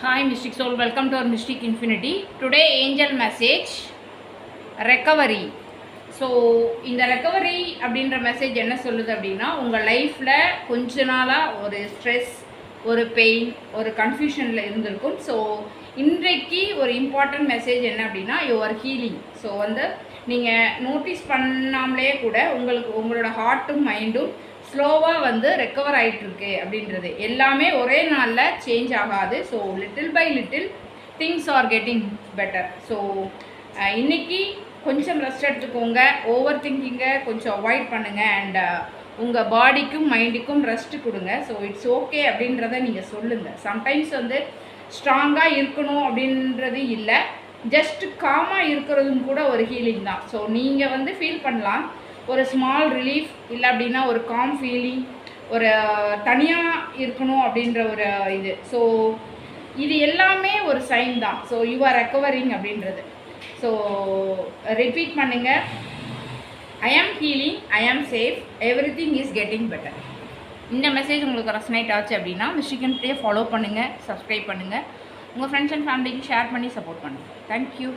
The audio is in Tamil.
Hi Mystic Soul, welcome to our Mystic Infinity. Today angel message recovery. So இந்த ரெக்கவரி அப்படின்ற மெசேஜ் என்ன சொல்லுது அப்படின்னா, உங்கள் லைஃப்பில் கொஞ்ச நாளாக ஒரு ஸ்ட்ரெஸ், ஒரு பெயின், ஒரு கன்ஃபியூஷனில் இருந்திருக்கும். ஸோ இன்றைக்கு ஒரு இம்பார்ட்டன்ட் மெசேஜ் என்ன அப்படின்னா, யுவர் ஹீலிங். ஸோ நீங்கள் நோட்டீஸ் பண்ணாமலே கூட உங்களோட ஹார்ட்டும் மைண்டும் ஸ்லோவாக ரெக்கவர் ஆகிட்டுருக்கு அப்படின்றது எல்லாமே ஒரே நாளில் சேஞ்ச் ஆகாது. So little by little things are getting better. So இன்றைக்கி கொஞ்சம் ரெஸ்ட் எடுத்துக்கோங்க, ஓவர் திங்கிங்கை கொஞ்சம் அவாய்ட் பண்ணுங்கள், அண்ட் உங்கள் பாடிக்கும் மைண்டுக்கும் ரெஸ்ட்டு கொடுங்க. ஸோ இட்ஸ் ஓகே அப்படின்றத நீங்கள் சொல்லுங்கள். சம்டைம்ஸ் ஸ்ட்ராங்காக இருக்கணும் அப்படின்றது இல்லை, ஜஸ்ட் காமாக இருக்கிறதும் கூட ஒரு ஹீலிங் தான். ஸோ நீங்கள் ஃபீல் பண்ணலாம் ஒரு ஸ்மால் ரிலீஃப், இல்லை அப்படின்னா ஒரு காம் ஃபீலிங், ஒரு தனியாக இருக்கணும் அப்படின்ற ஒரு இது. ஸோ இது எல்லாமே ஒரு சைன் தான். ஸோ யூ ஆர் ரெக்கவரிங் அப்படின்றது. ஸோ ரிப்பீட் பண்ணுங்கள், ஐ ஆம் ஹீலிங், ஐ ஆம் safe, every thing is getting better. இந்த மெசேஜ் உங்களுக்கு ரெசனேட் ஆச்சு அப்படின்னா மிஸ்டிக் இன்ஃபினிட்டியை ஃபாலோ பண்ணுங்கள், சப்ஸ்கிரைப் பண்ணுங்கள், உங்கள் ஃப்ரெண்ட்ஸ் அண்ட் ஃபேமிலிக்கு ஷேர் பண்ணி சப்போர்ட் பண்ணுங்கள். தேங்க்யூ.